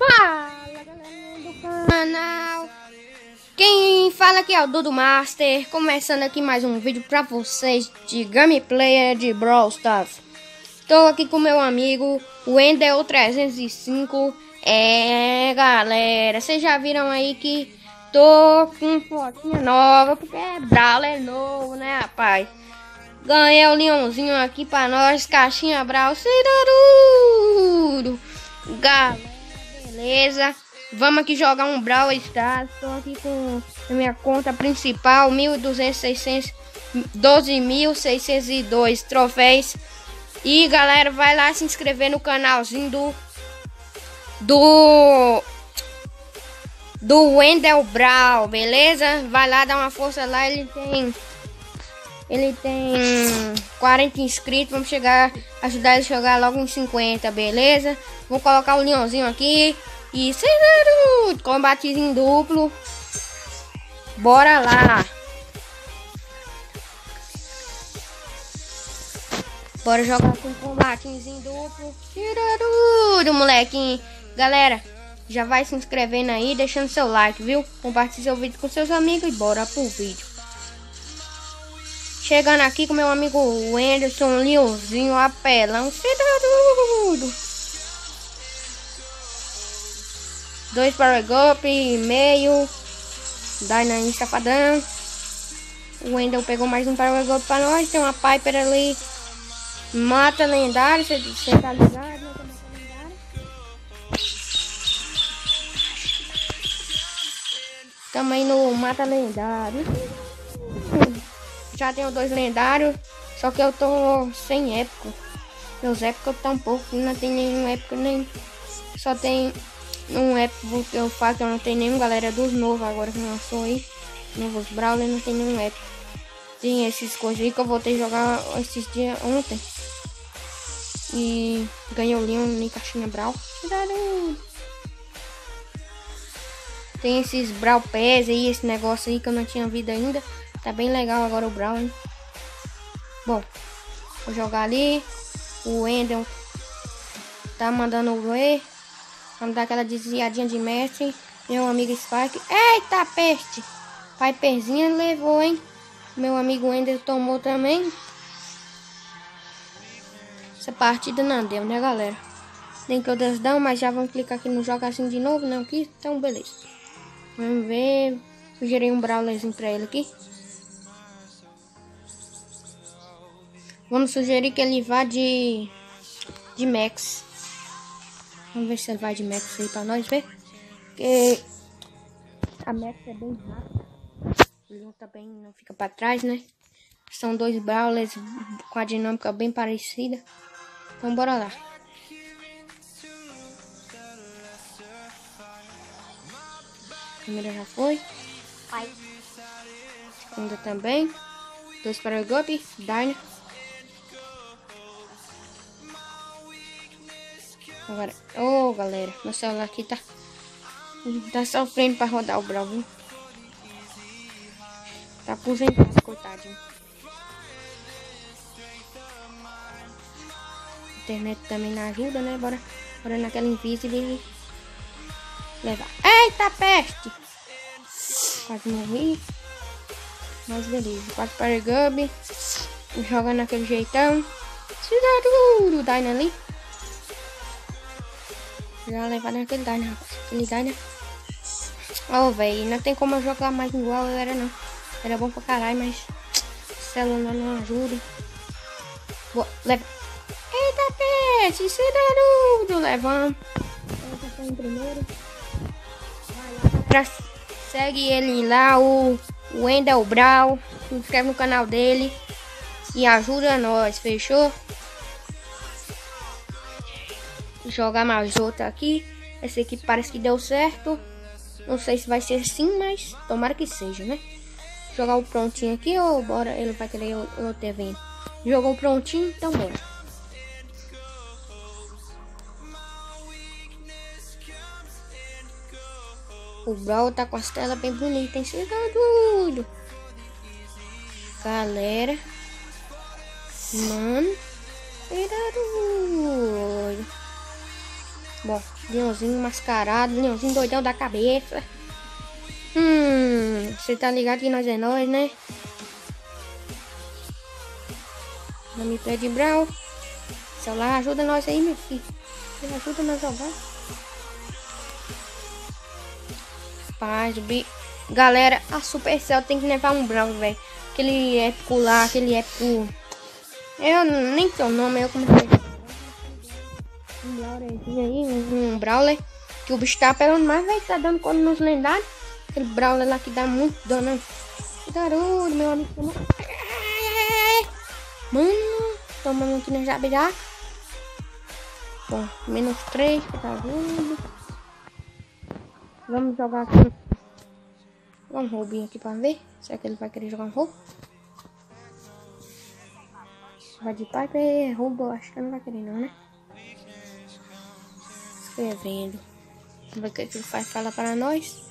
Fala, galerinha do canal. Quem fala aqui é o Dudu Master, começando aqui mais um vídeo pra vocês de gameplay de Brawl Stars. Tô aqui com meu amigo, o Wendel305. Galera, vocês já viram aí que tô com fotinha nova, porque Brawl é novo, né, rapaz? Ganhei o leãozinho aqui pra nós, caixinha Brawl, Cidarudo. Galera, beleza? Vamos aqui jogar um Brawl Stars. Estou aqui com a minha conta principal, 12.602 troféus. E galera, vai lá se inscrever no canalzinho do Wendel Brawl, beleza? Vai lá dar uma força lá, ele tem 40 inscritos, vamos ajudar ele a jogar logo em 50, beleza? Vou colocar o leãozinho aqui e combatezinho duplo. Bora lá. Bora jogar com combatezinho duplo. Tirarudo, molequinho. Galera, já vai se inscrevendo aí, deixando seu like, viu? Compartilhe seu vídeo com seus amigos e bora pro vídeo. Chegando aqui com meu amigo Wenderson, leãozinho, apelão, Cidarudo. 2 Power Up e meio. Dynamite safadão. O Wendel pegou mais um Power Up pra nós. Tem uma Piper ali. Mata lendário. Você tá ligado, né? Tamo aí no mata lendário. Já tenho 2 lendários. Só que eu tô sem épico. Meus épicos tá um pouco. Não tem nenhum épico nem. Só tem um épico que eu faço. Que eu não tenho nenhum, galera. Dos novos agora que lançou aí. Novos Brawler, não tem nenhum épico. Tem esses coisas aí que eu voltei a jogar esses dias ontem. E ganhei o Leon em caixinha Brawl. Tem esses Brawl Pass aí, esse negócio aí que eu não tinha visto ainda. Tá bem legal agora o Brawl, hein? Bom, vou jogar ali. O Wendel tá mandando o E. Vamos dar aquela desviadinha de mestre. Meu amigo Spike. Eita peste! Piperzinha levou, hein? Meu amigo Wendel tomou também. Essa partida não deu, né, galera? Nem que eu desdão, mas já vamos clicar aqui no jogo assim de novo, não aqui? Então, beleza. Vamos ver. Sugerei um Brawlerzinho pra ele aqui. Vamos sugerir que ele vá de Max. Vamos ver se ele vai de Max aí pra nós ver. Porque a Max é bem rápida. Ele também não fica pra trás, né? São 2 Brawlers com a dinâmica bem parecida. Então bora lá. A primeira já foi. Segunda também. 2 para o golpe. Dyna. Agora, galera, meu celular aqui tá sofrendo pra rodar o Brawl, viu? Tá aposentado, coitadinho. A internet também não ajuda, né? Bora naquela Invisible e levar. Eita peste! Quase morri. Mas beleza. 4 para o Gub. Joga naquele jeitão. Cidarudo, Dyna ali. Já levar naquele Dyna, rapaz. Aquele Dyna. Velho, não tem como eu jogar mais igual eu era, não. Era bom pra caralho, mas o celular não ajuda. Boa, leva. Eita peste, Cidarudo. Levamos. Essa foi em primeiro. Vai lá. Segue ele lá, o Wendel Brawl. Se inscreve no canal dele. E ajuda nós, fechou? Jogar mais outra aqui. Essa aqui parece que deu certo. Não sei se vai ser assim, mas tomara que seja, né? Jogar o prontinho aqui ou bora? Ele vai querer outro evento. Jogou o prontinho, então bora. O Brawl tá com as telas bem bonitas, hein? Cidarudo. Galera. Mano. Cidarudo. Bom, Leãozinho mascarado, Leãozinho doidão da cabeça. Você tá ligado que nós é nós, né? Gummy Player de Brawl. Celular, ajuda nós aí, meu filho. Ele ajuda nós a jogar. Rapaz, galera, a Supercell tem que levar um Brawl, velho. Aquele épico lá, aquele épico... Eu nem sei o nome, eu comecei. Um Brawlerzinho aí, um Brawler. Que o bicho tá apelando mais, velho. Tá dando conta nos lendários. Aquele Brawler lá que dá muito dano. Garoto, meu amigo. Mano, tomando aqui na Jabirá. Bom, -3, que tá vendo. Vamos jogar aqui. Um roubinho aqui pra ver. Será que ele vai querer jogar um roubo? Vai de Piper, roubo, acho que não vai querer não, né? Escrevendo. Vamos ver o que ele faz, fala para nós.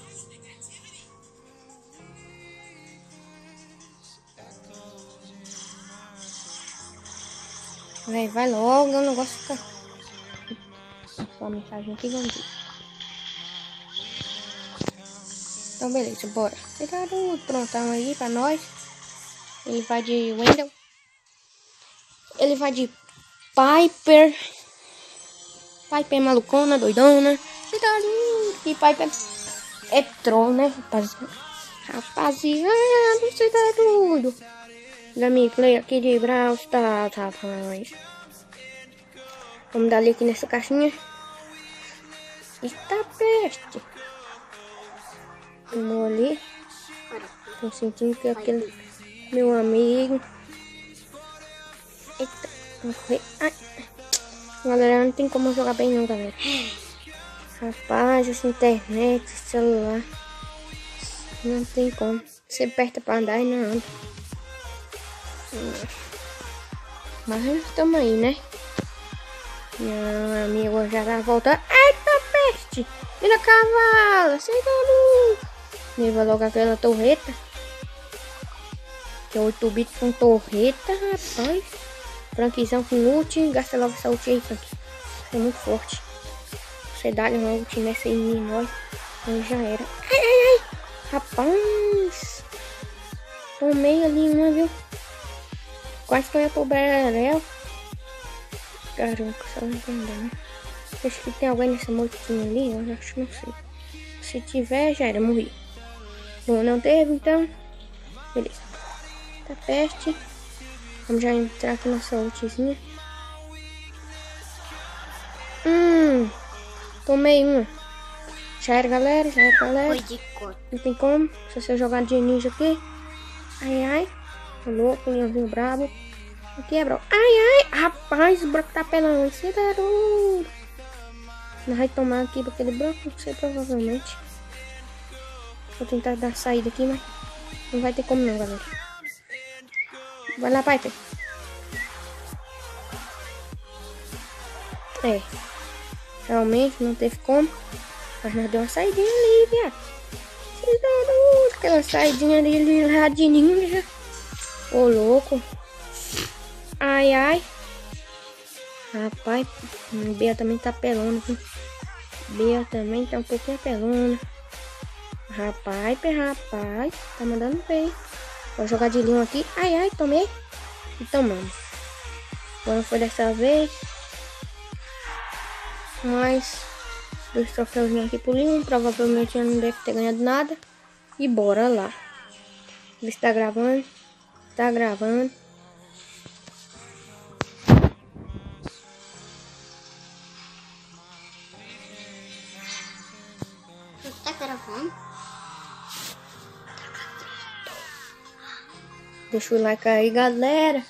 Vai logo, o negócio fica... Só uma mensagem aqui, vamos ver. Então beleza, bora. Pronto, aí pra nós. Ele vai de Wendell. Ele vai de Piper. Piper malucona, doidona. E Piper é troll, né, rapaziada, você tá doido. Gummy Player aqui de Brawl Stars, rapaz. Vamos dar ali aqui nessa caixinha. Eita peste. Vamos ali. Tô sentindo que aquele meu amigo. Eita, vamos correr. Ai. Galera, não tem como jogar bem não, galera. Rapaz, essa internet, esse celular. Não tem como. Você aperta pra andar e não anda. Mas estamos aí, né? Meu amigo já tá voltando. Eita peste! Vira cavalo! Leva logo aquela torreta. Que é 8 bits com torreta, rapaz. Franquizão com ult. Gasta logo essa ult aí, Frank. Isso é muito forte. Você dá uma ult nessa aí em nós. Aí já era. Ai! Rapaz! Tomei ali uma, viu? Quase que eu ia pro Berel. Caramba, só não entendendo. Acho que tem alguém nessa motinha ali, eu acho que não sei. Se tiver, já era, morri. Bom, não teve, então. Beleza. Tá peste. Vamos já entrar aqui nessa ultizinha. Tomei uma. Já era, galera, já era, galera. Não tem como. Se você jogar de ninja aqui. Ai. Tô louco, leãozinho brabo. Aqui é bro. Ai, rapaz, o broco tá pelando. Esse garoto. Nós vai tomar aqui pra aquele broco, não sei, provavelmente. Vou tentar dar saída aqui, mas não vai ter como não, galera. Vai lá, Piper. Realmente não teve como. Mas nós deu uma saidinha ali, viado. Aquela saidinha ali lá de ninja. Ô, louco. Ai. Rapaz, Bia também tá pelando, viu? Bia também tá um pouquinho pelona. Rapaz, tá mandando bem. Vou jogar de Leon aqui. Ai, tomei. E tomamos. Agora foi dessa vez. Mais 2 troféuzinhos aqui pro Leon. Provavelmente eu não deve ter ganhado nada. E bora lá. Ver se tá gravando. Tá gravando. Tá gravando? Deixa o like aí, galera.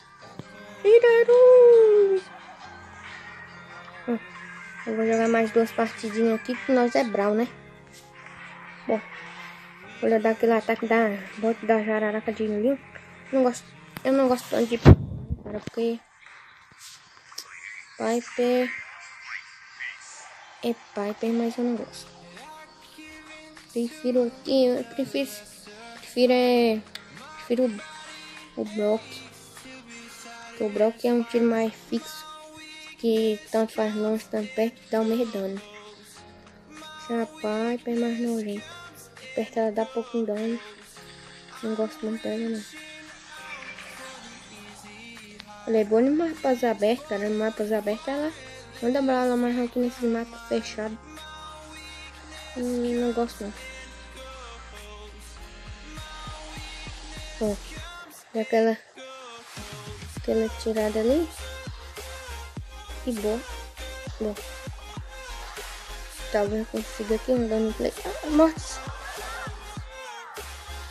Eu vou jogar mais 2 partidinhas aqui, que nós é Brawl, né? Bom, vou dar aquele ataque da bot da jararaca de Leon. Eu não gosto tanto de cara, porque Piper é Piper, mas eu não gosto. Prefiro aqui, prefiro o Brock. Porque o Brock é um tiro mais fixo, que tanto faz longe, tanto perto, dá o mesmo dano. A Piper é mais nojenta. Aperta ela dá pouquinho dano. Não gosto muito dela, não. Ela é boa em mapas abertos, cara. Em mapas abertos ela manda bala mais aqui nesse mapa fechado. Não gosto não. Ó, daquela tirada ali. E boa. Bom. Talvez eu consiga aqui um gameplay. Mortes.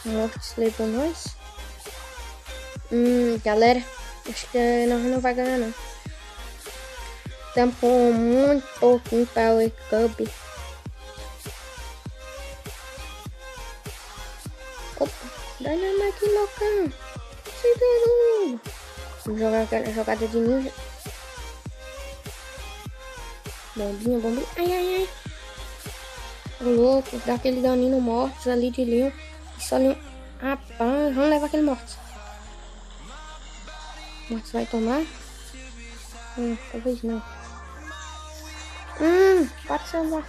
Mortes levou nós. Galera. Acho que nós não vai ganhar não. Tampou muito pouquinho para o Cub. Opa, Dynamite loucão. Segurando. Vamos jogar aquela jogada de ninja. Bombinha, bombinha. Ai, ai, ai. O louco, dá aquele daninho mortos ali de Leon. Só Leon. Rapaz, vamos levar aquele morto. Mortos vai tomar? Talvez não. Para de salvar.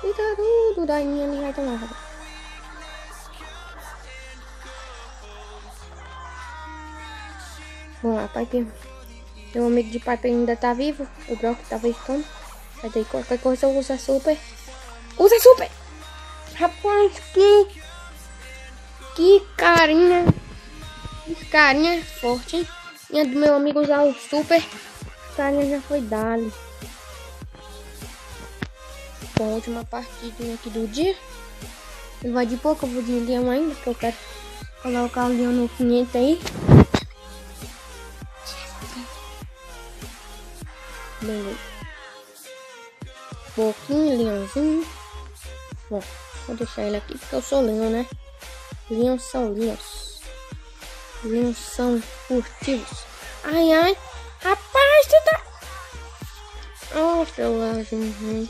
Eita, tudo. Daí ele vai tomar. Bom, a Piper. Meu amigo de Piper ainda tá vivo. O Brock talvez tome. Sai daí, qualquer coisa usa super. Usa super! Rapaz, que carinha. Que carinha forte, hein? E do meu amigo usar o super. Carinha já foi dali. Bom, última partidinha aqui do dia. Ele vai de pouco, eu vou de leão ainda, porque eu quero colocar o leão no 500 aí. Beleza. Pouquinho, leãozinho. Bom, vou deixar ele aqui porque eu sou leão, né? Leões são leões. Leões são furtivos. Ai, ai. Rapaz, tu tá... Oh, celularzinho ruim.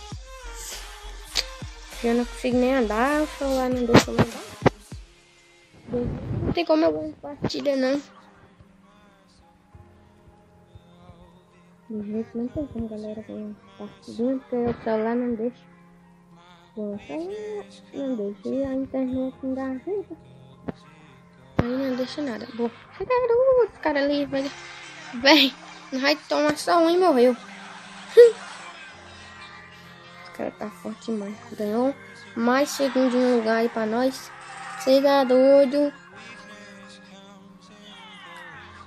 Já não consigo nem andar. O celular não deixa eu andar. Não tem como eu ganhar partida, não. Do jeito não tem como, galera, ganhar partidinha, porque o celular não deixa. Bom, o celular não deixa. E a internet não dá ajuda. Aí não deixa nada. Bom, o cara ali, velho. Não vai tomar só um e morreu. Esse cara tá forte demais. Ganhou mais segundo lugar aí pra nós. Você tá doido.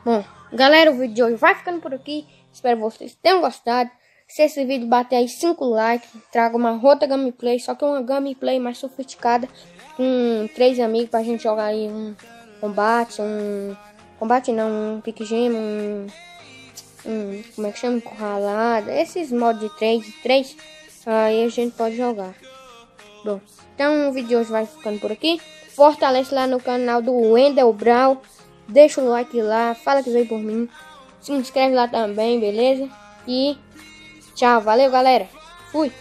Bom, galera, o vídeo de hoje vai ficando por aqui. Espero que vocês tenham gostado. Se esse vídeo bater aí 5 likes, trago uma outra gameplay. Só que uma gameplay mais sofisticada. Com 3 amigos pra gente jogar aí um combate. Combate não, um pique gema. Como é que chama? Encurralada. Esses modos de 3. Aí a gente pode jogar. Bom, então o vídeo de hoje vai ficando por aqui. Fortalece lá no canal do Wendel Brown. Deixa o like lá. Fala que veio por mim. Se inscreve lá também, beleza? E tchau, valeu galera. Fui.